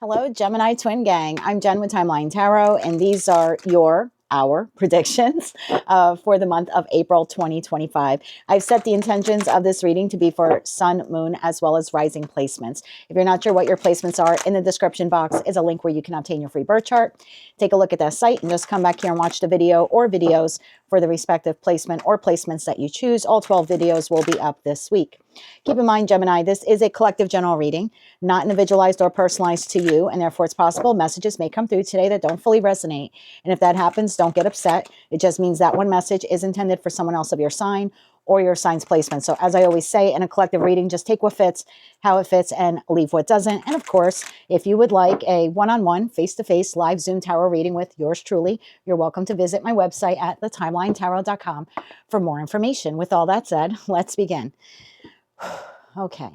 Hello, Gemini Twin Gang. I'm Jen with Timeline Tarot, and these are our predictions for the month of April 2025. I've set the intentions of this reading to be for sun, moon, as well as rising placements. If you're not sure what your placements are, in the description box is a link where you can obtain your free birth chart. Take a look at that site and just come back here and watch the video or videos for the respective placement or placements that you choose. All 12 videos will be up this week. Keep in mind, Gemini, this is a collective general reading, not individualized or personalized to you, and therefore it's possible messages may come through today that don't fully resonate. And if that happens, don't get upset. It just means that one message is intended for someone else of your sign or your sign's placement. So as I always say, in a collective reading, just take what fits, how it fits, and leave what doesn't. And of course, if you would like a one-on-one, face-to-face live Zoom tarot reading with yours truly, you're welcome to visit my website at thetimelinetarot.com for more information. With all that said, let's begin. Okay.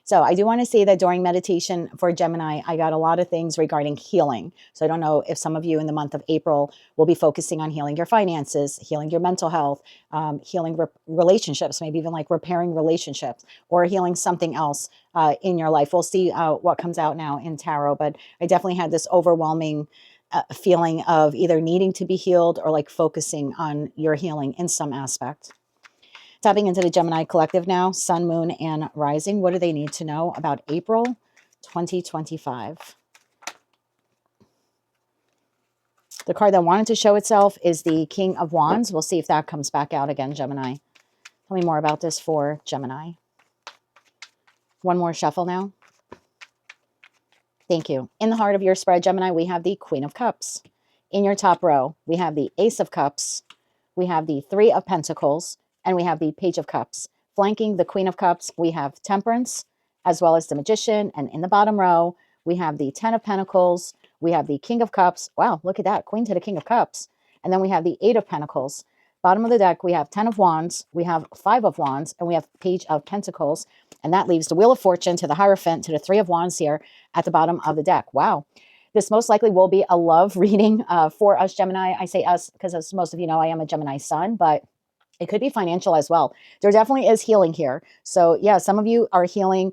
So I do want to say that during meditation for Gemini, I got a lot of things regarding healing. So I don't know if some of you in the month of April will be focusing on healing your finances, healing your mental health, healing relationships, maybe even like repairing relationships or healing something else in your life. We'll see what comes out now in tarot, but I definitely had this overwhelming feeling of either needing to be healed or like focusing on your healing in some aspect. Tapping into the Gemini collective now, sun, moon, and rising. What do they need to know about April 2025? The card that wanted to show itself is the King of Wands. We'll see if that comes back out again, Gemini. Tell me more about this for Gemini. One more shuffle now. Thank you. In the heart of your spread, Gemini, we have the Queen of Cups. In your top row, we have the Ace of Cups. We have the Three of Pentacles. And we have the Page of Cups. Flanking the Queen of Cups, we have Temperance, as well as the Magician. And in the bottom row, we have the Ten of Pentacles. We have the King of Cups. Wow, look at that. Queen to the King of Cups. And then we have the Eight of Pentacles. Bottom of the deck, we have 10 of Wands. We have 5 of Wands. And we have Page of Pentacles. And that leaves the Wheel of Fortune to the Hierophant to the 3 of Wands here at the bottom of the deck. Wow. This most likely will be a love reading for us, Gemini. I say us because, as most of you know, I am a Gemini sun, but it could be financial as well. There definitely is healing here. So yeah, some of you are healing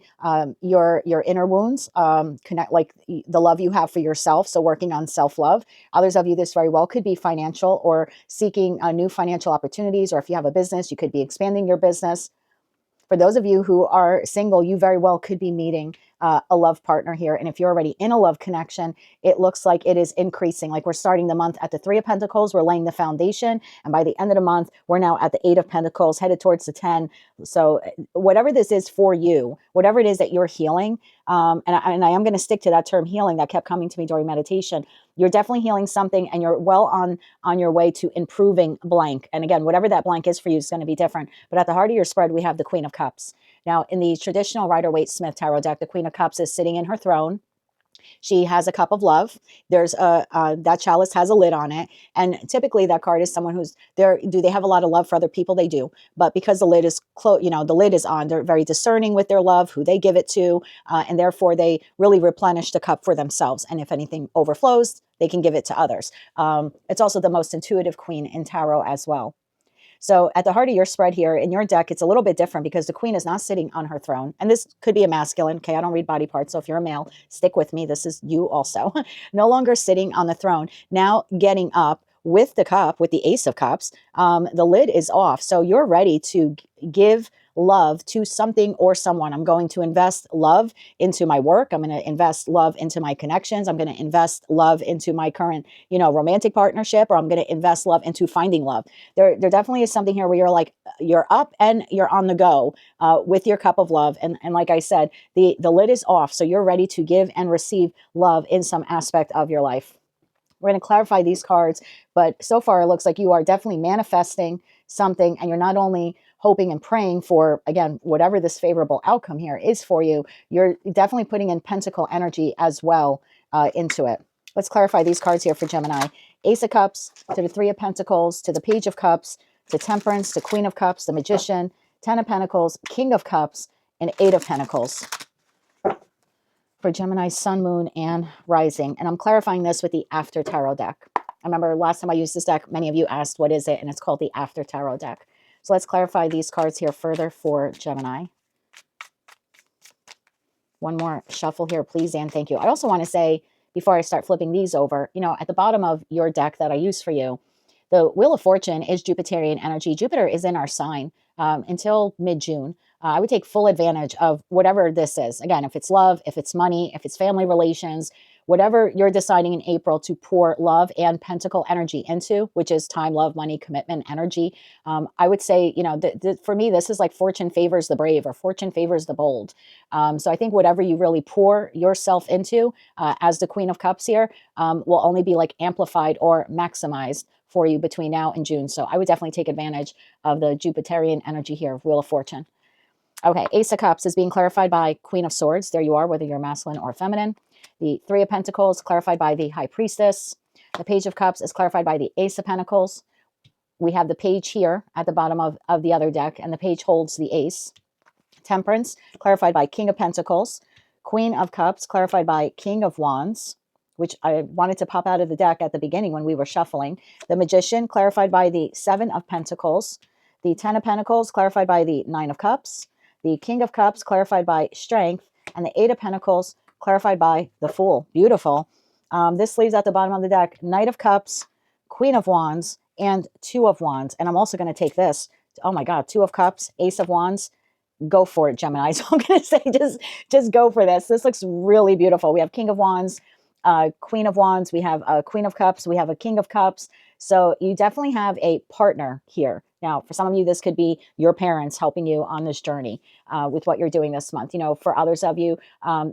your inner wounds, connect like the love you have for yourself. So working on self-love. Others of you, this very well could be financial or seeking new financial opportunities. Or if you have a business, you could be expanding your business. For those of you who are single, you very well could be meeting a love partner here. And if you're already in a love connection, it looks like it is increasing. Like we're starting the month at the 3 of Pentacles. We're laying the foundation. And by the end of the month, we're now at the 8 of Pentacles, headed towards the 10. So whatever this is for you, whatever it is that you're healing, and I am going to stick to that term healing that kept coming to me during meditation. You're definitely healing something and you're well on your way to improving blank. And again, whatever that blank is for you is going to be different. But at the heart of your spread, we have the Queen of Cups. Now, in the traditional Rider-Waite-Smith tarot deck, the Queen of Cups is sitting in her throne. She has a cup of love. There's that chalice has a lid on it. And typically that card is someone who's there. Do they have a lot of love for other people? They do. But because the lid is closed, the lid is on, they're very discerning with their love, who they give it to. And therefore they really replenish the cup for themselves. And if anything overflows, they can give it to others. It's also the most intuitive queen in tarot as well. So at the heart of your spread here in your deck, it's a little bit different because the queen is not sitting on her throne. And this could be a masculine. Okay, I don't read body parts. So if you're a male, stick with me. This is you also. No longer sitting on the throne. Now getting up with the cup, with the Ace of Cups. The lid is off. So you're ready to give love to something or someone. I'm going to invest love into my work. I'm going to invest love into my connections. I'm going to invest love into my current, romantic partnership, or I'm going to invest love into finding love. There definitely is something here where you're like, you're up and you're on the go with your cup of love. And like I said, the lid is off. So you're ready to give and receive love in some aspect of your life. We're going to clarify these cards, but so far it looks like you are definitely manifesting something, and you're not only hoping and praying for, again, whatever this favorable outcome here is for you, you're definitely putting in pentacle energy as well into it. Let's clarify these cards here for Gemini. Ace of Cups to the 3 of Pentacles, to the Page of Cups, to Temperance, to Queen of Cups, the Magician, 10 of Pentacles, King of Cups, and 8 of Pentacles. For Gemini, sun, moon, and rising. And I'm clarifying this with the After Tarot deck. I remember last time I used this deck, many of you asked, what is it? And it's called the After Tarot deck. So let's clarify these cards here further for Gemini. One more shuffle here, please, and thank you. I also want to say, before I start flipping these over, you know, at the bottom of your deck that I use for you, the Wheel of Fortune is Jupiterian energy. Jupiter is in our sign until mid-June. I would take full advantage of whatever this is. Again, if it's love, if it's money, if it's family relations, whatever you're deciding in April to pour love and pentacle energy into, which is time, love, money, commitment, energy. I would say, you know, for me, this is like fortune favors the brave or fortune favors the bold. So I think whatever you really pour yourself into as the Queen of Cups here will only be like amplified or maximized for you between now and June. So I would definitely take advantage of the Jupiterian energy here of Wheel of Fortune. Okay, Ace of Cups is being clarified by Queen of Swords. There you are, whether you're masculine or feminine. The Three of Pentacles clarified by the High Priestess. The Page of Cups is clarified by the Ace of Pentacles. We have the Page here at the bottom of the other deck, and the Page holds the Ace. Temperance clarified by King of Pentacles. Queen of Cups clarified by King of Wands, which I wanted to pop out of the deck at the beginning when we were shuffling. The Magician clarified by the Seven of Pentacles. The Ten of Pentacles clarified by the Nine of Cups. The King of Cups clarified by Strength. And the Eight of Pentacles clarified by the Fool. Beautiful. This leaves at the bottom of the deck Knight of Cups, Queen of Wands, and Two of Wands. And I'm also going to take this. Oh my God, Two of Cups, Ace of Wands. Go for it, Gemini. So I'm going to say just go for this. This looks really beautiful. We have King of Wands, Queen of Wands. We have a Queen of Cups. We have a King of Cups. So you definitely have a partner here. Now, for some of you, this could be your parents helping you on this journey with what you're doing this month. You know, for others of you,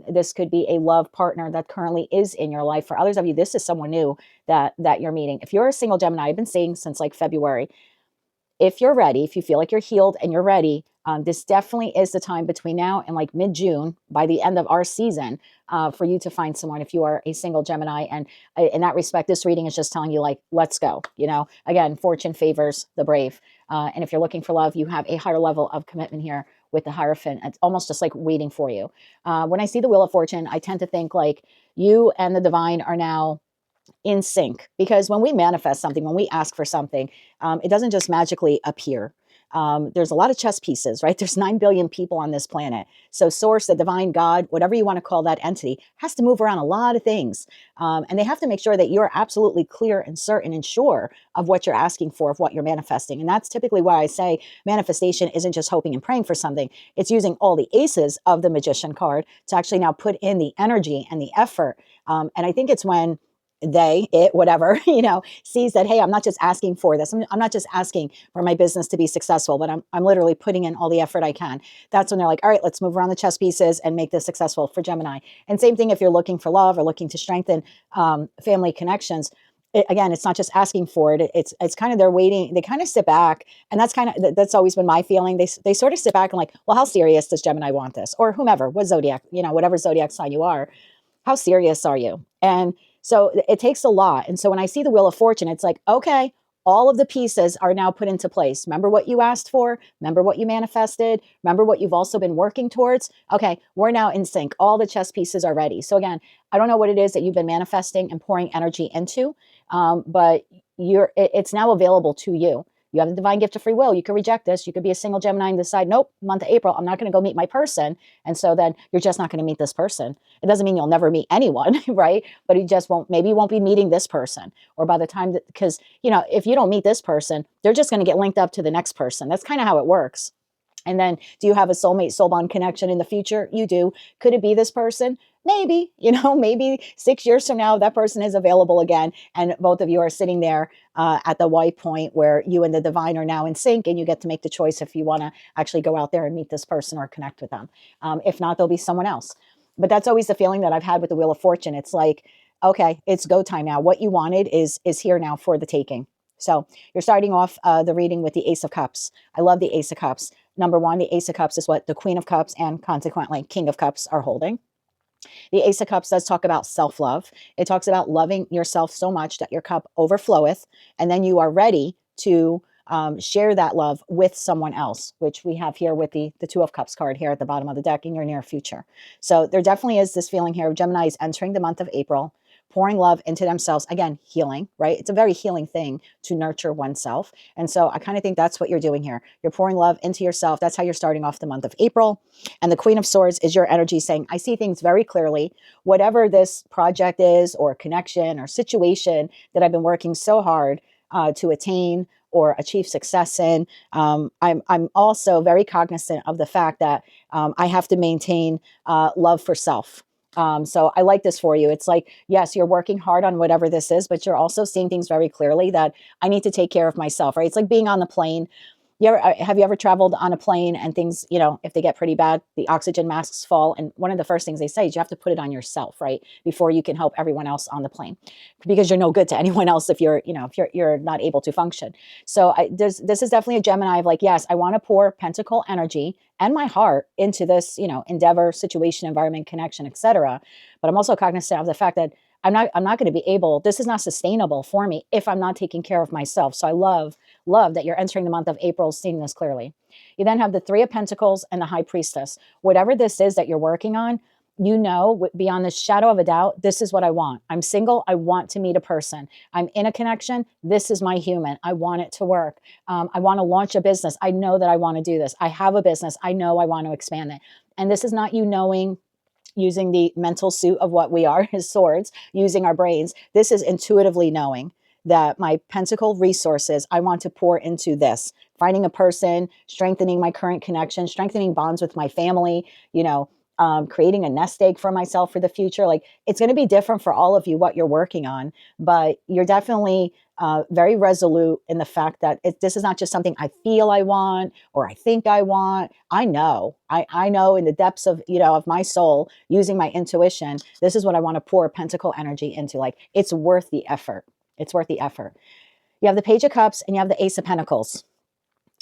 this could be a love partner that currently is in your life. For others of you, this is someone new that you're meeting. If you're a single Gemini, I've been saying since like February, if you're ready, if you feel like you're healed and you're ready, this definitely is the time between now and like mid-June, by the end of our season, for you to find someone if you are a single Gemini. And in that respect, this reading is just telling you like, let's go. You know, again, fortune favors the brave. And if you're looking for love, you have a higher level of commitment here with the Hierophant. It's almost just like waiting for you. When I see the Wheel of Fortune, I tend to think like you and the divine are now in sync, because when we manifest something, when we ask for something, it doesn't just magically appear. There's a lot of chess pieces, right? There's 9 billion people on this planet. So source, the divine God, whatever you want to call that entity, has to move around a lot of things. And they have to make sure that you're absolutely clear and certain and sure of what you're asking for, of what you're manifesting. And that's typically why I say manifestation isn't just hoping and praying for something. It's using all the aces of the Magician card to actually now put in the energy and the effort. And I think it's when whatever, you know, sees that, hey, I'm not just asking for this. I'm not just asking for my business to be successful, but I'm literally putting in all the effort I can. That's when they're like, all right, let's move around the chess pieces and make this successful for Gemini. And same thing if you're looking for love or looking to strengthen family connections. Again, it's not just asking for it. It's kind of they're waiting. They kind of sit back, and that's always been my feeling. They sort of sit back and like, well, how serious does Gemini want this, or whomever, what zodiac, you know, whatever zodiac sign you are, how serious are you? And so it takes a lot. And so when I see the Wheel of Fortune, it's like, okay, all of the pieces are now put into place. Remember what you asked for? Remember what you manifested? Remember what you've also been working towards? Okay, we're now in sync. All the chess pieces are ready. So again, I don't know what it is that you've been manifesting and pouring energy into, but it's now available to you. You have the divine gift of free will. You could reject this. You could be a single Gemini and decide, nope, month of April, I'm not going to go meet my person. And so then you're just not going to meet this person. It doesn't mean you'll never meet anyone, right? But you just won't, maybe you won't be meeting this person. Or by the time that, because, you know, if you don't meet this person, they're just going to get linked up to the next person. That's kind of how it works. And then do you have a soulmate, soul bond connection in the future? You do. Could it be this person? Maybe, you know, maybe 6 years from now, that person is available again. And both of you are sitting there at the white point where you and the divine are now in sync, and you get to make the choice if you want to actually go out there and meet this person or connect with them. If not, there'll be someone else. But that's always the feeling that I've had with the Wheel of Fortune. It's like, okay, it's go time now. What you wanted is here now for the taking. So you're starting off the reading with the Ace of Cups. I love the Ace of Cups. Number one, the Ace of Cups is what the Queen of Cups and consequently King of Cups are holding. The Ace of Cups does talk about self-love. It talks about loving yourself so much that your cup overfloweth, and then you are ready to share that love with someone else, which we have here with the Two of Cups card here at the bottom of the deck in your near future. So there definitely is this feeling here of Gemini is entering the month of April, pouring love into themselves. Again, healing, right? It's a very healing thing to nurture oneself. And so I kind of think that's what you're doing here. You're pouring love into yourself. That's how you're starting off the month of April. And the Queen of Swords is your energy saying, I see things very clearly. Whatever this project is or connection or situation that I've been working so hard to attain or achieve success in, I'm also very cognizant of the fact that I have to maintain love for self. So I like this for you. It's like, yes, you're working hard on whatever this is, but you're also seeing things very clearly that I need to take care of myself, right? It's like being on the plane. Have you ever traveled on a plane and things, if they get pretty bad, the oxygen masks fall. And one of the first things they say is you have to put it on yourself, right? Before you can help everyone else on the plane, because you're no good to anyone else if you're not able to function. So this is definitely a Gemini of like, yes, I want to pour pentacle energy and my heart into this, endeavor, situation, environment, connection, etc. But I'm also cognizant of the fact that I'm not going to be able, this is not sustainable for me if I'm not taking care of myself. So I love that you're entering the month of April seeing this clearly. You then have the Three of Pentacles and the High Priestess. Whatever this is that you're working on, beyond the shadow of a doubt, this is what I want. I'm single. I want to meet a person. I'm in a connection. This is my human. I want it to work. I want to launch a business. I know that I want to do this. I have a business. I know I want to expand it. And this is not you knowing, using the mental suit of what we are as swords, using our brains. This is intuitively knowing that my pentacle resources, I want to pour into this, finding a person, strengthening my current connection, strengthening bonds with my family, creating a nest egg for myself for the future. Like, it's going to be different for all of you, what you're working on, but you're definitely very resolute in the fact that this is not just something I feel I want or I think I want. I know in the depths of, of my soul, using my intuition, this is what I want to pour pentacle energy into. Like, it's worth the effort. It's worth the effort. You have the Page of Cups and you have the Ace of Pentacles.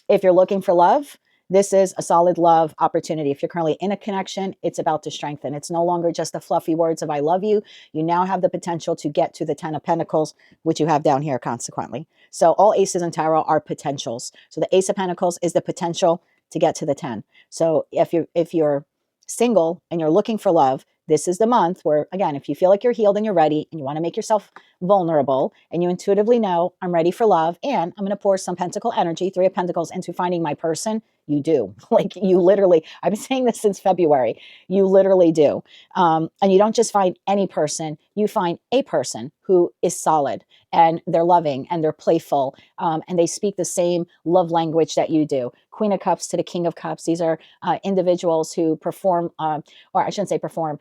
If you're looking for love, this is a solid love opportunity. If you're currently in a connection, it's about to strengthen. It's no longer just the fluffy words of I love you. You now have the potential to get to the 10 of Pentacles, which you have down here consequently. So all aces in tarot are potentials. So the Ace of Pentacles is the potential to get to the 10. So if you're single and you're looking for love, this is the month where, again, if you feel like you're healed and you're ready and you want to make yourself vulnerable and you intuitively know I'm ready for love and I'm going to pour some pentacle energy, Three of Pentacles, into finding my person, you do. Like, you literally, I've been saying this since February, you literally do. And you don't just find any person, you find a person who is solid and they're loving and they're playful and they speak the same love language that you do. Queen of Cups to the King of Cups. These are individuals who perform, or I shouldn't say perform,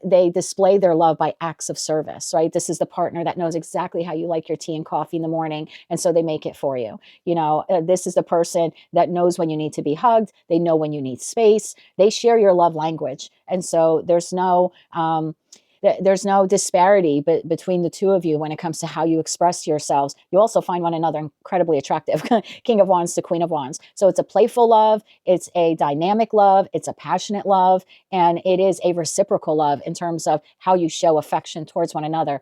they display their love by acts of service, right? This is the partner that knows exactly how you like your tea and coffee in the morning, and so they make it for you. This is the person that knows when you need to be hugged. They know when you need space. They share your love language. And so there's no disparity between the two of you when it comes to how you express yourselves. You also find one another incredibly attractive. King of Wands to Queen of Wands. So it's a playful love. It's a dynamic love. It's a passionate love. And it is a reciprocal love in terms of how you show affection towards one another.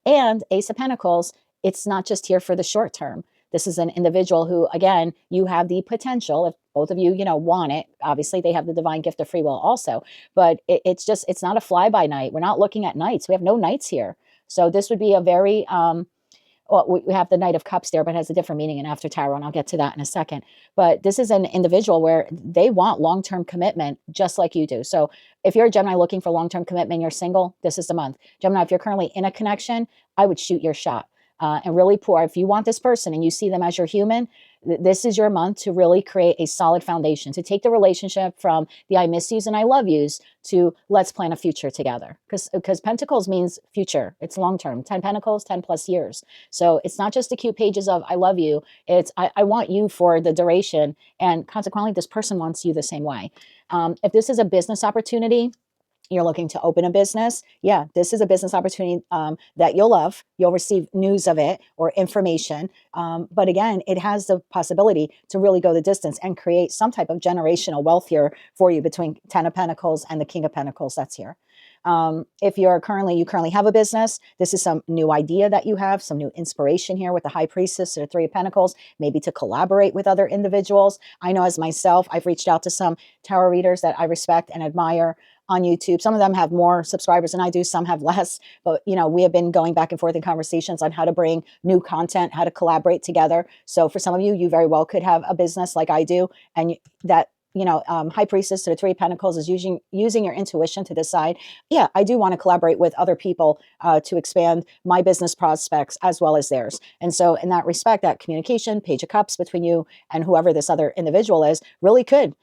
And Ace of Pentacles, it's not just here for the short term. This is an individual who, again, you have the potential, if both of you, want it. Obviously, they have the divine gift of free will also. But it's not a fly-by-night. We're not looking at nights. We have no nights here. So this would be a very, we have the Knight of Cups there, but it has a different meaning in After Tarot, and I'll get to that in a second. But this is an individual where they want long-term commitment just like you do. So if you're a Gemini looking for long-term commitment, you're single, this is the month. Gemini, if you're currently in a connection, I would shoot your shot. And really pour. If you want this person and you see them as your human, this is your month to really create a solid foundation, to take the relationship from the I miss yous and I love yous to let's plan a future together. Because Pentacles means future. It's long-term. 10 Pentacles, 10 plus years. So it's not just the cute pages of I love you. It's I want you for the duration. And consequently, this person wants you the same way. If this is a business opportunity, you're looking to open a business, yeah, this is a business opportunity that you'll love. You'll receive news of it or information. But again, it has the possibility to really go the distance and create some type of generational wealth here for you between 10 of Pentacles and the King of Pentacles that's here. If you currently have a business, this is some new idea that you have, some new inspiration here with the High Priestess or the Three of Pentacles, maybe to collaborate with other individuals. I know as myself, I've reached out to some tarot readers that I respect and admire. on YouTube. Some of them have more subscribers than I do. Some have less. But, you know, we have been going back and forth in conversations on how to bring new content, how to collaborate together. So for some of you, you very well could have a business like I do. And that, you know, High Priestess to the Three of Pentacles is using your intuition to decide, yeah, I do want to collaborate with other people to expand my business prospects as well as theirs. And so in that respect, that communication, Page of Cups between you and whoever this other individual is really could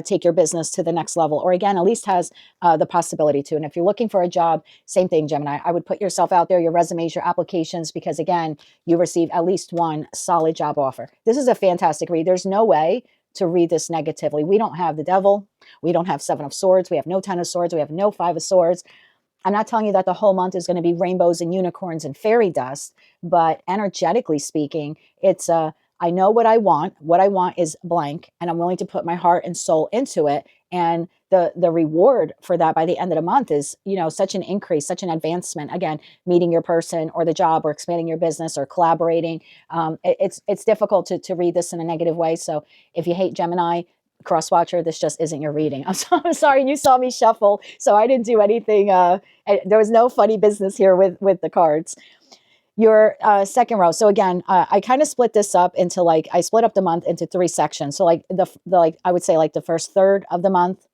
take your business to the next level, or again, at least has the possibility to. And if you're looking for a job, same thing, Gemini, I would put yourself out there, your resumes, your applications, because again, you receive at least one solid job offer. This is a fantastic read. There's no way to read this negatively. We don't have the devil. We don't have Seven of Swords. We have no Ten of Swords. We have no Five of Swords. I'm not telling you that the whole month is going to be rainbows and unicorns and fairy dust, but energetically speaking, it's I know what I want. What I want is blank, and I'm willing to put my heart and soul into it. And the reward for that by the end of the month is, you know, such an increase, such an advancement. Again, meeting your person or the job or expanding your business or collaborating. It's difficult to read this in a negative way. So if you hate Gemini, cross watcher, this just isn't your reading. I'm sorry. You saw me shuffle, so I didn't do anything. There was no funny business here with the cards. Your second row. So again, I kind of split this up into like, I split up the month into 3 sections. So like the like, I would say like the first third of the month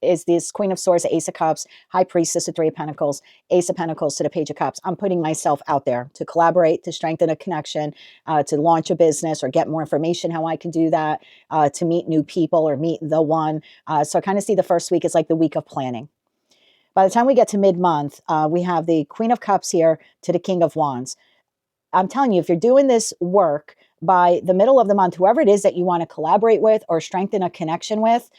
is this Queen of Swords, Ace of Cups, High Priestess, the Three of Pentacles, Ace of Pentacles to the Page of Cups. I'm putting myself out there to collaborate, to strengthen a connection, to launch a business or get more information, how I can do that, to meet new people or meet the one. So I kind of see the first week as like the week of planning. By the time we get to mid-month, we have the Queen of Cups here to the King of Wands. I'm telling you, if you're doing this work by the middle of the month, whoever it is that you want to collaborate with or strengthen a connection with,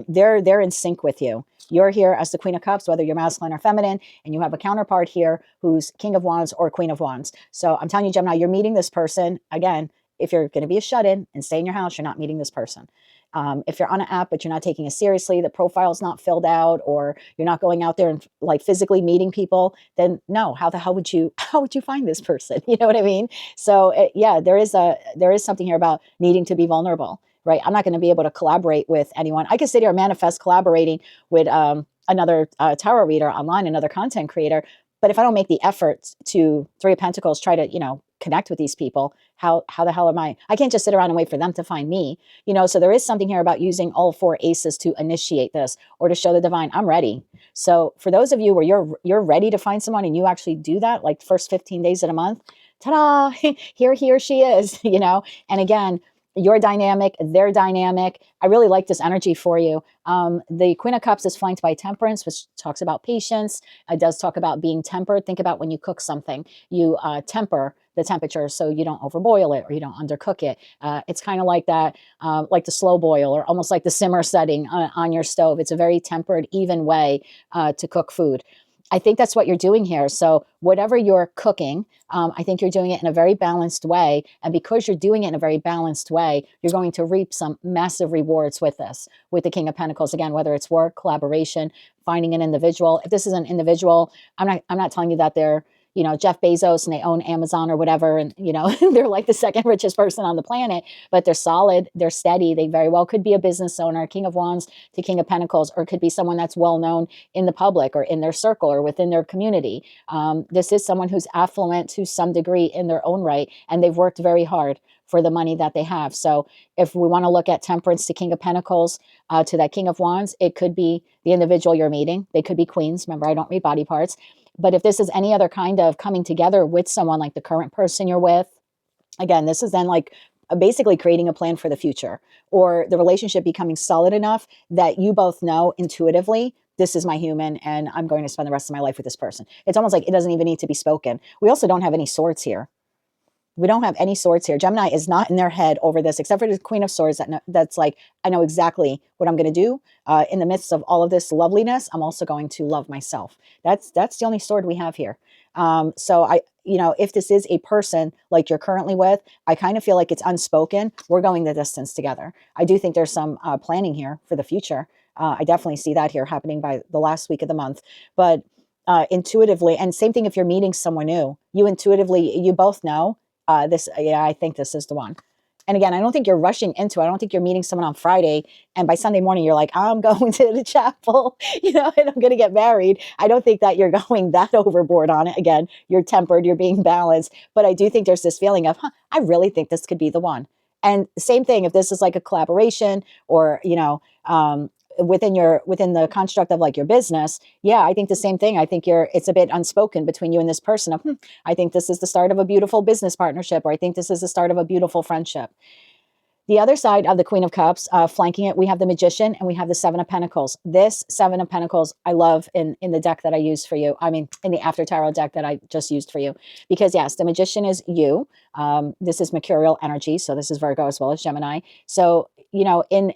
they're in sync with you. You're here as the Queen of Cups, whether you're masculine or feminine, and you have a counterpart here who's King of Wands or Queen of Wands. So I'm telling you, Gemini, you're meeting this person. Again, if you're going to be a shut-in and stay in your house, you're not meeting this person. If you're on an app, but you're not taking it seriously, the profile's not filled out, or you're not going out there and like physically meeting people, then no, how the hell would you find this person? You know what I mean? So yeah, there is something here about needing to be vulnerable, right? I'm not going to be able to collaborate with anyone. I can sit here and manifest collaborating with another tarot reader online, another content creator. But if I don't make the effort to, Three of Pentacles, try to, you know, connect with these people, how the hell am I can't just sit around and wait for them to find me, you know? So there is something here about using all 4 aces to initiate this or to show the divine, I'm ready. So for those of you where you're ready to find someone and you actually do that, like first 15 days of the month, ta-da, here he or she is, you know? And again, you're dynamic, they're dynamic. I really like this energy for you. The Queen of Cups is flanked by Temperance, which talks about patience. It does talk about being tempered. Think about when you cook something, you temper the temperature so you don't overboil it or you don't undercook it. It's kind of like that, like the slow boil or almost like the simmer setting on your stove. It's a very tempered, even way to cook food. I think that's what you're doing here. So whatever you're cooking, I think you're doing it in a very balanced way. And because you're doing it in a very balanced way, you're going to reap some massive rewards with this, with the King of Pentacles. Again, whether it's work, collaboration, finding an individual. If this is an individual, I'm not telling you that they're, you know, Jeff Bezos and they own Amazon or whatever. And, you know, they're like the second richest person on the planet, but they're solid, they're steady. They very well could be a business owner, King of Wands to King of Pentacles, or could be someone that's well known in the public or in their circle or within their community. This is someone who's affluent to some degree in their own right, and they've worked very hard for the money that they have. So if we want to look at Temperance to King of Pentacles to that King of Wands, it could be the individual you're meeting. They could be queens. Remember, I don't read body parts. But if this is any other kind of coming together with someone like the current person you're with, again, this is then like basically creating a plan for the future, or the relationship becoming solid enough that you both know intuitively, this is my human and I'm going to spend the rest of my life with this person. It's almost like it doesn't even need to be spoken. We also don't have any swords here. We don't have any swords here. Gemini is not in their head over this, except for the Queen of Swords. That's like, I know exactly what I'm going to do. In the midst of all of this loveliness, I'm also going to love myself. That's the only sword we have here. So if this is a person like you're currently with, I kind of feel like it's unspoken. We're going the distance together. I do think there's some planning here for the future. I definitely see that here happening by the last week of the month. But intuitively, and same thing if you're meeting someone new, you intuitively, you both know, I think this is the one. And again, I don't think you're rushing into it. I don't think you're meeting someone on Friday and by Sunday morning you're like, I'm going to the chapel, and I'm going to get married. I don't think that you're going that overboard on it. Again, you're tempered, you're being balanced. But I do think there's this feeling of, I really think this could be the one. And same thing, if this is like a collaboration or, within the construct of like your business, yeah, I think the same thing. I think it's a bit unspoken between you and this person of, I think this is the start of a beautiful business partnership, or I think this is the start of a beautiful friendship. The other side of the Queen of Cups, flanking it, we have the Magician and we have the Seven of Pentacles. This Seven of Pentacles, I love in the deck that I use for you. I mean, in the After Tarot deck that I just used for you. Because yes, the Magician is you. This is Mercurial energy. So this is Virgo as well as Gemini. So, in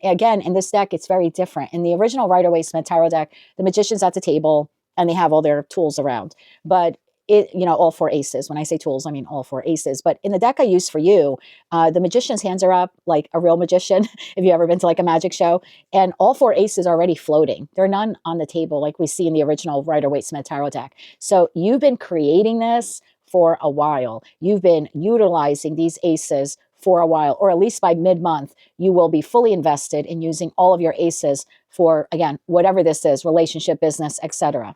this deck, it's very different. In the original Rider-Waite-Smith Tarot deck, the Magician's at the table and they have all their tools around. But all four aces. When I say tools, I mean all four aces. But in the deck I use for you, the magician's hands are up like a real magician, if you ever been to like a magic show, and all four aces are already floating. There are none on the table like we see in the original Rider-Waite-Smith Tarot deck. So you've been creating this for a while. You've been utilizing these aces for a while, or at least by mid-month, you will be fully invested in using all of your aces for, again, whatever this is, relationship, business, etc.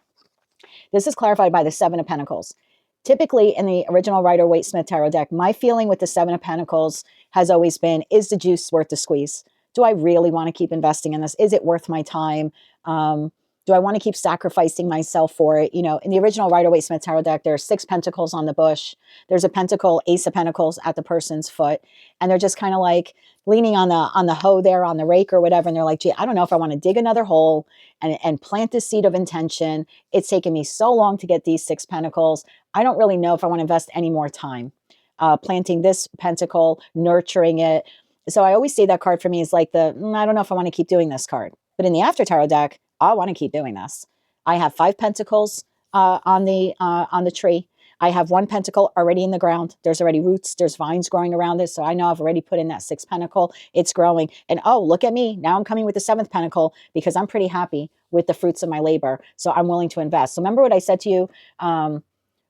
This is clarified by the Seven of Pentacles. Typically, in the original Rider-Waite-Smith Tarot deck, my feeling with the Seven of Pentacles has always been, is the juice worth the squeeze? Do I really want to keep investing in this? Is it worth my time? Do I want to keep sacrificing myself for it? In the original Rider-Waite-Smith Tarot deck, there are 6 pentacles on the bush. There's a pentacle, Ace of Pentacles at the person's foot. And they're just kind of like leaning on the hoe there, on the rake or whatever. And they're like, gee, I don't know if I want to dig another hole and plant the seed of intention. It's taken me so long to get these 6 pentacles. I don't really know if I want to invest any more time planting this pentacle, nurturing it. So I always say that card for me is like I don't know if I want to keep doing this card. But in the After Tarot deck, I want to keep doing this. I have 5 pentacles on the tree. I have 1 pentacle already in the ground. There's already roots. There's vines growing around it. So I know I've already put in that 6th pentacle. It's growing. And oh, look at me. Now I'm coming with the 7th pentacle because I'm pretty happy with the fruits of my labor. So I'm willing to invest. So remember what I said to you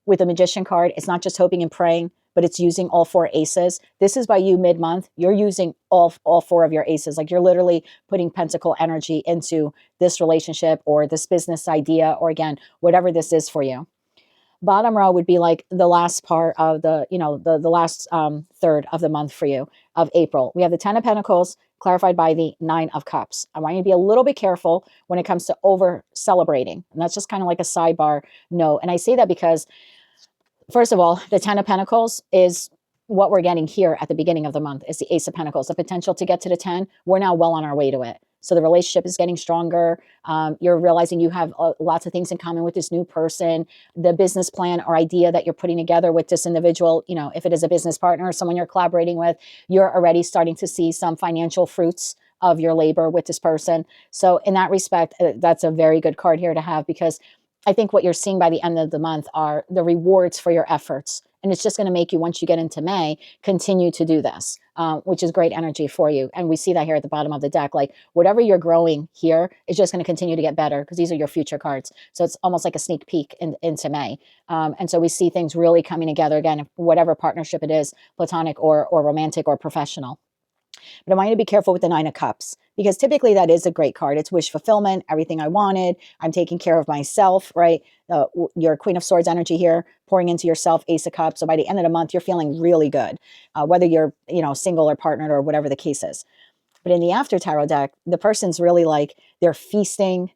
with the Magician card? It's not just hoping and praying, but it's using all 4 aces. This is by you mid-month. You're using all 4 of your aces. Like you're literally putting pentacle energy into this relationship or this business idea, or again, whatever this is for you. Bottom row would be like the last part of the last third of the month for you, of April. We have the 10 of Pentacles clarified by the 9 of Cups. I want you to be a little bit careful when it comes to over celebrating. And that's just kind of like a sidebar note. And I say that because, first of all, the 10 of Pentacles is what we're getting here at the beginning of the month. Is the Ace of Pentacles. The potential to get to the 10, we're now well on our way to it. So the relationship is getting stronger. You're realizing you have lots of things in common with this new person. The business plan or idea that you're putting together with this individual, if it is a business partner or someone you're collaborating with, you're already starting to see some financial fruits of your labor with this person. So in that respect, that's a very good card here to have, because I think what you're seeing by the end of the month are the rewards for your efforts. And it's just going to make you, once you get into May, continue to do this, which is great energy for you. And we see that here at the bottom of the deck. Like whatever you're growing here is just going to continue to get better, because these are your future cards. So it's almost like a sneak peek into May. And so we see things really coming together again, whatever partnership it is, platonic or romantic or professional. But I want you to be careful with the 9 of Cups, because typically that is a great card. It's wish fulfillment, everything I wanted. I'm taking care of myself, right? Your Queen of Swords energy here, pouring into yourself, Ace of Cups. So by the end of the month, you're feeling really good, whether you're, single or partnered or whatever the case is. But in the After Tarot deck, the person's really like, they're feasting.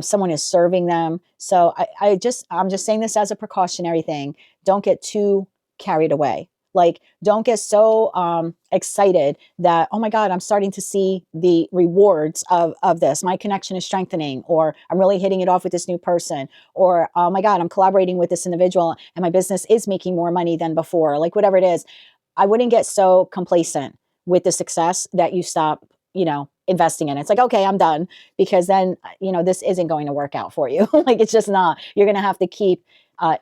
Someone is serving them. So I'm just saying this as a precautionary thing. Don't get too carried away. Like, don't get so excited that, oh my God, I'm starting to see the rewards of this. My connection is strengthening, or I'm really hitting it off with this new person, or, oh my God, I'm collaborating with this individual and my business is making more money than before. Like whatever it is, I wouldn't get so complacent with the success that you stop, investing in it. It's like, okay, I'm done, because then, this isn't going to work out for you. Like, it's just not. You're going to have to keep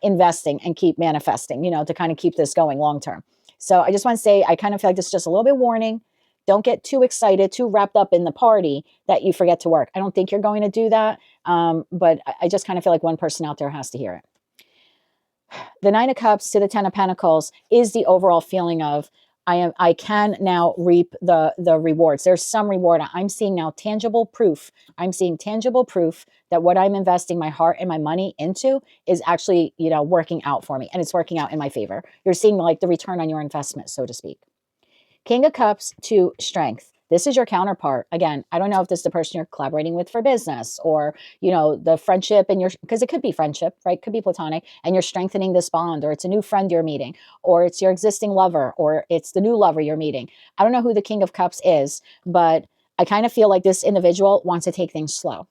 investing and keep manifesting, to kind of keep this going long term. So I just want to say, I kind of feel like this is just a little bit warning. Don't get too excited, too wrapped up in the party that you forget to work. I don't think you're going to do that. But I just kind of feel like one person out there has to hear it. The 9 of Cups to the 10 of Pentacles is the overall feeling of, I can now reap the rewards. There's some reward. I'm seeing now tangible proof. I'm seeing tangible proof that what I'm investing my heart and my money into is actually, you know, working out for me, and it's working out in my favor. You're seeing like the return on your investment, so to speak. King of Cups to strength. This is your counterpart. Again, I don't know if this is the person you're collaborating with for business, or, you know, the friendship, and you're, because it could be friendship, right? Could be platonic, and you're strengthening this bond, or it's a new friend you're meeting, or it's your existing lover, or it's the new lover you're meeting. I don't know who the King of Cups is, but I kind of feel like this individual wants to take things slow.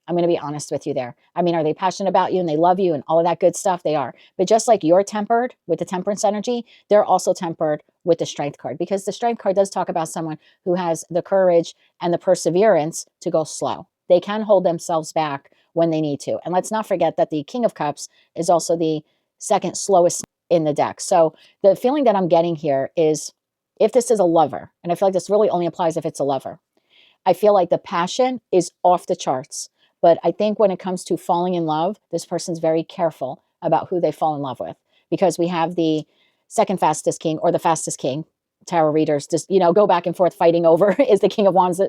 I'm going to be honest with you there. I mean, are they passionate about you and they love you and all of that good stuff? They are. But just like you're tempered with the temperance energy, they're also tempered with the strength card, because the strength card does talk about someone who has the courage and the perseverance to go slow. They can hold themselves back when they need to. And let's not forget that the King of Cups is also the second slowest in the deck. So the feeling that I'm getting here is, if this is a lover, and I feel like this really only applies if it's a lover, I feel like the passion is off the charts. But I think when it comes to falling in love, this person's very careful about who they fall in love with, because we have the second fastest king, or the fastest king. Tarot readers just, you know, go back and forth fighting over is the King of Wands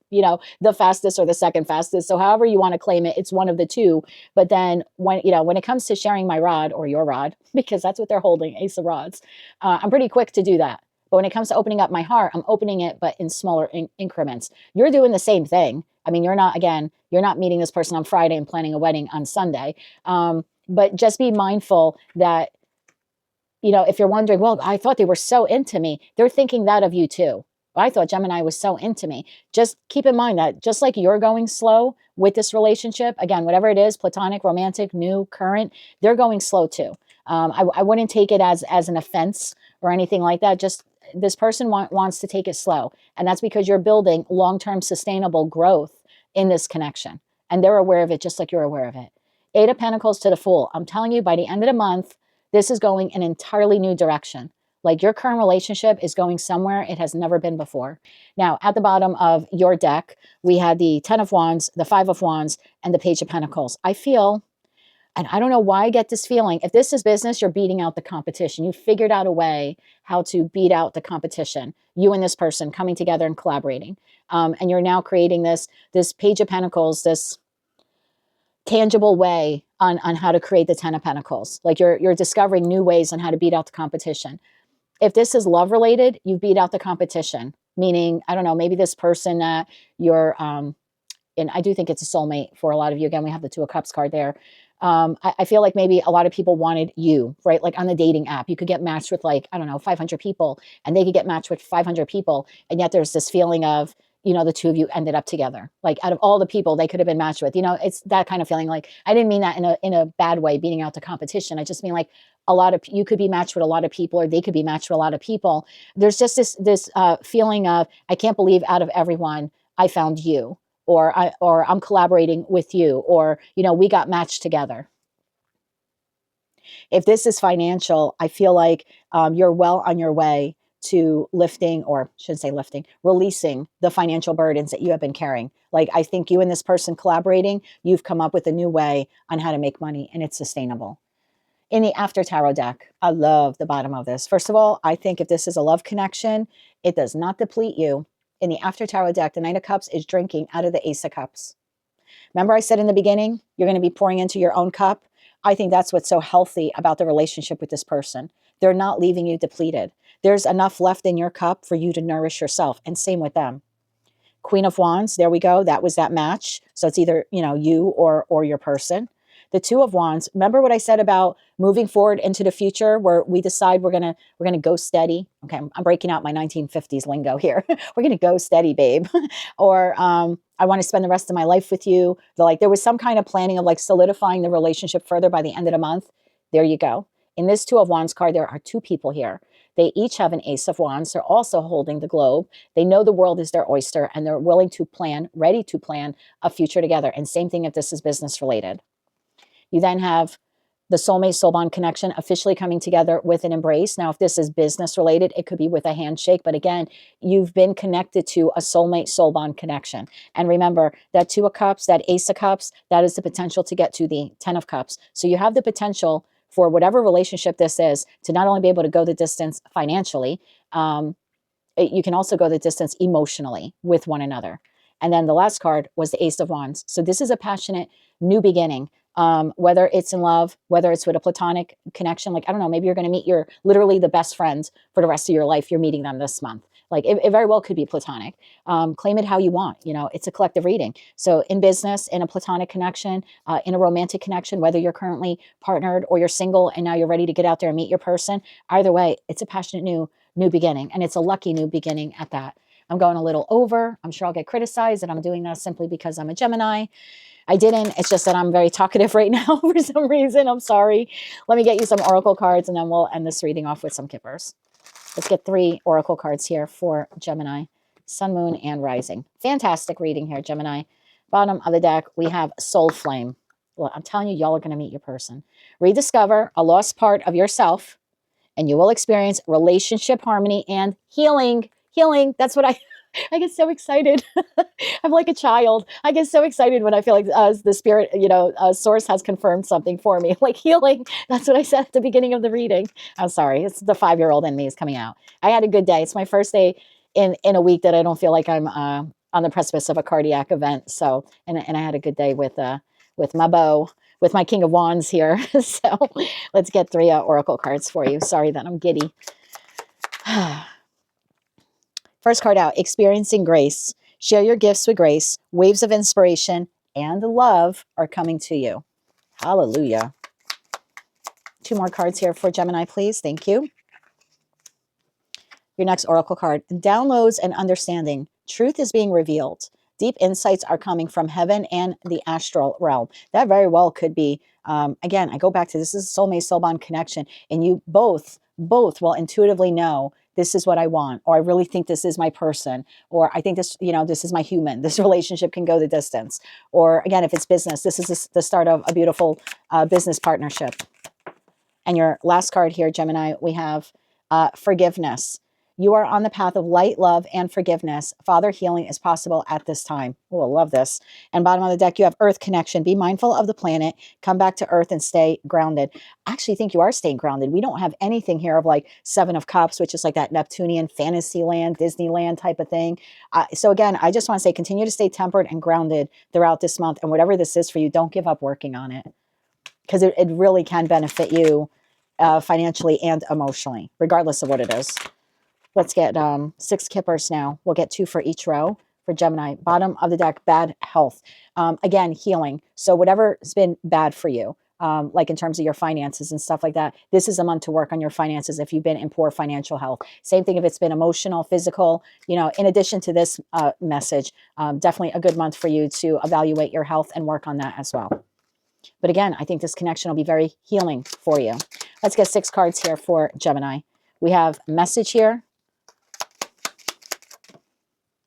you know, the fastest or the second fastest. So however you want to claim it, it's one of the two. But then when, you know, when it comes to sharing my rod, or your rod, because that's what they're holding, Ace of Rods, I'm pretty quick to do that. But when it comes to opening up my heart, I'm opening it, but in smaller increments. You're doing the same thing. I mean, you're not meeting this person on Friday and planning a wedding on Sunday. But just be mindful that, you know, if you're wondering, well, I thought they were so into me, they're thinking that of you too. I thought Gemini was so into me. Just keep in mind that just like you're going slow with this relationship, again, whatever it is, platonic, romantic, new, current, they're going slow too. I wouldn't take it as an offense or anything like that. Just this person wants to take it slow. And that's because you're building long-term sustainable growth in this connection. And they're aware of it just like you're aware of it. Eight of Pentacles to the Fool. I'm telling you, by the end of the month, this is going an entirely new direction. Like, your current relationship is going somewhere it has never been before. Now, at the bottom of your deck, we had the 10 of Wands, the 5 of Wands, and the Page of Pentacles. I feel, and I don't know why I get this feeling, if this is business, you're beating out the competition. You figured out a way how to beat out the competition. You and this person coming together and collaborating. And you're now creating this Page of Pentacles, this tangible way on how to create the 10 of Pentacles. Like, you're discovering new ways on how to beat out the competition. If this is love related, you beat out the competition. Meaning, I don't know, maybe this person that you're, and I do think it's a soulmate for a lot of you. Again, we have the 2 of Cups card there. I feel like maybe a lot of people wanted you, right? Like on the dating app, you could get matched with, like, I don't know, 500 people, and they could get matched with 500 people. And yet there's this feeling of, you know, the two of you ended up together. Like, out of all the people they could have been matched with, you know, it's that kind of feeling. Like, I didn't mean that in a bad way, beating out the competition. I just mean like, you could be matched with a lot of people, or they could be matched with a lot of people. There's just this feeling of, I can't believe out of everyone I found you, or I'm collaborating with you, or, you know, we got matched together. If this is financial, I feel like you're well on your way to lifting, or shouldn't say lifting, releasing the financial burdens that you have been carrying. Like, I think you and this person collaborating, you've come up with a new way on how to make money, and it's sustainable. In the After Tarot deck, I love the bottom of this. First of all, I think if this is a love connection, it does not deplete you. In the After Tarot deck, the Knight of Cups is drinking out of the Ace of Cups. Remember I said in the beginning, you're going to be pouring into your own cup? I think that's what's so healthy about the relationship with this person. They're not leaving you depleted. There's enough left in your cup for you to nourish yourself, and same with them. Queen of Wands, there we go. That was that match. So it's either, you know, you or your person. The 2 of Wands, remember what I said about moving forward into the future, where we decide we're gonna go steady. Okay, I'm breaking out my 1950s lingo here. We're gonna go steady, babe. Or I want to spend the rest of my life with you. There was some kind of planning of like solidifying the relationship further by the end of the month. There you go. In this 2 of Wands card, there are 2 people here. They each have an Ace of Wands. They're also holding the globe. They know the world is their oyster, and they're willing to plan, ready to plan a future together. And same thing if this is business related. You then have the soulmate soul bond connection officially coming together with an embrace. Now, if this is business related, it could be with a handshake. But again, you've been connected to a soulmate soul bond connection. And remember, that 2 of Cups, that Ace of Cups, that is the potential to get to the 10 of Cups. So you have the potential for whatever relationship this is to not only be able to go the distance financially, you can also go the distance emotionally with one another. And then the last card was the Ace of Wands. So this is a passionate new beginning. Whether it's in love, whether it's with a platonic connection, like, I don't know, maybe you're going to meet your literally the best friends for the rest of your life. You're meeting them this month. Like it very well could be platonic. Claim it how you want. You know, it's a collective reading. So in business, in a platonic connection, in a romantic connection, whether you're currently partnered or you're single and now you're ready to get out there and meet your person, either way, it's a passionate new beginning. And it's a lucky new beginning at that. I'm going a little over. I'm sure I'll get criticized, and I'm doing that simply because I'm a Gemini. I didn't. It's just that I'm very talkative right now for some reason. I'm sorry. Let me get you some oracle cards, and then we'll end this reading off with some kippers. Let's get 3 oracle cards here for Gemini, Sun, Moon, and Rising. Fantastic reading here, Gemini. Bottom of the deck, we have Soul Flame. Well, I'm telling you, y'all are going to meet your person. Rediscover a lost part of yourself, and you will experience relationship harmony and healing. Healing. That's what I get so excited. I'm like a child. I get so excited when I feel like the spirit, source has confirmed something for me, like healing. That's what I said at the beginning of the reading. I'm sorry. It's the 5-year-old in me is coming out. I had a good day. It's my first day in a week that I don't feel like I'm on the precipice of a cardiac event. So, and I had a good day with my beau, with my King of Wands here. So let's get 3 oracle cards for you. Sorry that I'm giddy. First card out, experiencing grace. Share your gifts with grace. Waves of inspiration and love are coming to you. Hallelujah. 2 more cards here for Gemini, please. Thank you. Your next oracle card, downloads and understanding. Truth is being revealed. Deep insights are coming from heaven and the astral realm. That very well could be, again, I go back to this is a soulmate soul bond connection, and you both will intuitively know this is what I want, or I really think this is my person, or I think this, this is my human. This relationship can go the distance. Or again, if it's business, this is the start of a beautiful business partnership. And your last card here, Gemini, we have forgiveness. You are on the path of light, love, and forgiveness. Father, healing is possible at this time. Oh, I love this. And bottom of the deck, you have earth connection. Be mindful of the planet. Come back to earth and stay grounded. I actually think you are staying grounded. We don't have anything here of like 7 of Cups, which is like that Neptunian fantasy land, Disneyland type of thing. So again, I just want to say continue to stay tempered and grounded throughout this month. And whatever this is for you, don't give up working on it, because it really can benefit you financially and emotionally, regardless of what it is. Let's get 6 kippers now. We'll get 2 for each row for Gemini. Bottom of the deck, bad health. Again, healing. So whatever's been bad for you, like in terms of your finances and stuff like that, this is a month to work on your finances if you've been in poor financial health. Same thing if it's been emotional, physical, in addition to this message, definitely a good month for you to evaluate your health and work on that as well. But again, I think this connection will be very healing for you. Let's get 6 cards here for Gemini. We have message here.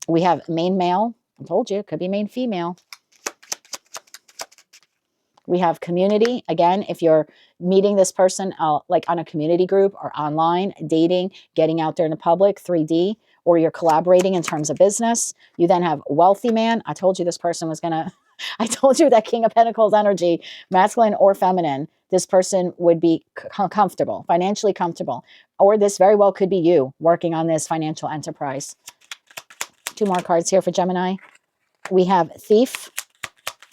We have main male. I told you, it could be main female. We have community. Again, if you're meeting this person like on a community group or online, dating, getting out there in the public, 3D, or you're collaborating in terms of business. You then have wealthy man. I told you this person was going to, I told you that King of Pentacles energy, masculine or feminine, this person would be comfortable, financially comfortable. Or this very well could be you working on this financial enterprise. 2 more cards here for Gemini. We have thief.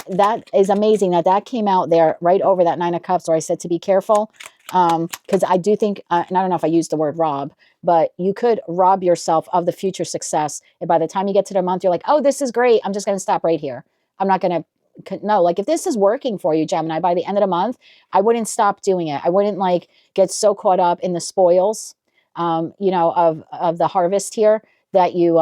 That is amazing that came out there right over that 9 of Cups where I said to be careful. Because I do think, and I don't know if I used the word rob, but you could rob yourself of the future success. And by the time you get to the month, you're like, oh, this is great. I'm just going to stop right here. I'm not going to, no, like if this is working for you, Gemini, by the end of the month, I wouldn't stop doing it. I wouldn't like get so caught up in the spoils, of the harvest here that you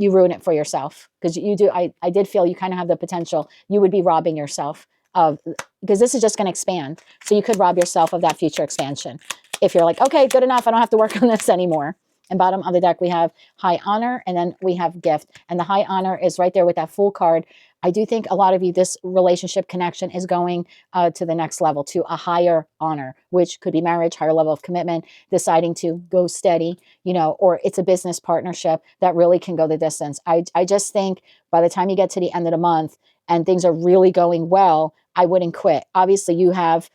ruin it for yourself, because you do. I did feel you kind of have the potential. You would be robbing yourself of, because this is just going to expand. So you could rob yourself of that future expansion. If you're like, okay, good enough. I don't have to work on this anymore. And bottom of the deck, we have high honor, and then we have gift. And the high honor is right there with that Fool card. I do think a lot of you, this relationship connection is going to the next level, to a higher honor, which could be marriage, higher level of commitment, deciding to go steady, or it's a business partnership that really can go the distance. I just think by the time you get to the end of the month and things are really going well, I wouldn't quit. Obviously, you have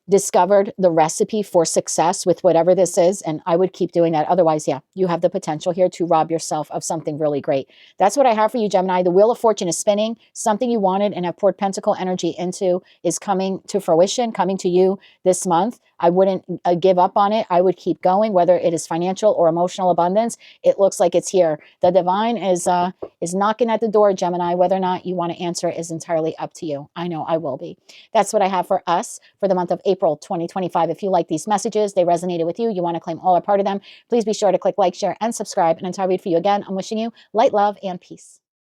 discovered the recipe for success with whatever this is, and I would keep doing that. Otherwise, yeah, you have the potential here to rob yourself of something really great. That's what I have for you, Gemini. The Wheel of Fortune is spinning. Something you wanted and have poured pentacle energy into is coming to fruition, coming to you this month. I wouldn't give up on it. I would keep going, whether it is financial or emotional abundance. It looks like it's here. The divine is knocking at the door, Gemini. Whether or not you want to answer it is entirely up to you. I know I will be. That's what I have for us for the month of April 2025. If you like these messages, they resonated with you, you want to claim all or part of them, please be sure to click like, share, and subscribe. And until I read for you again, I'm wishing you light, love, and peace.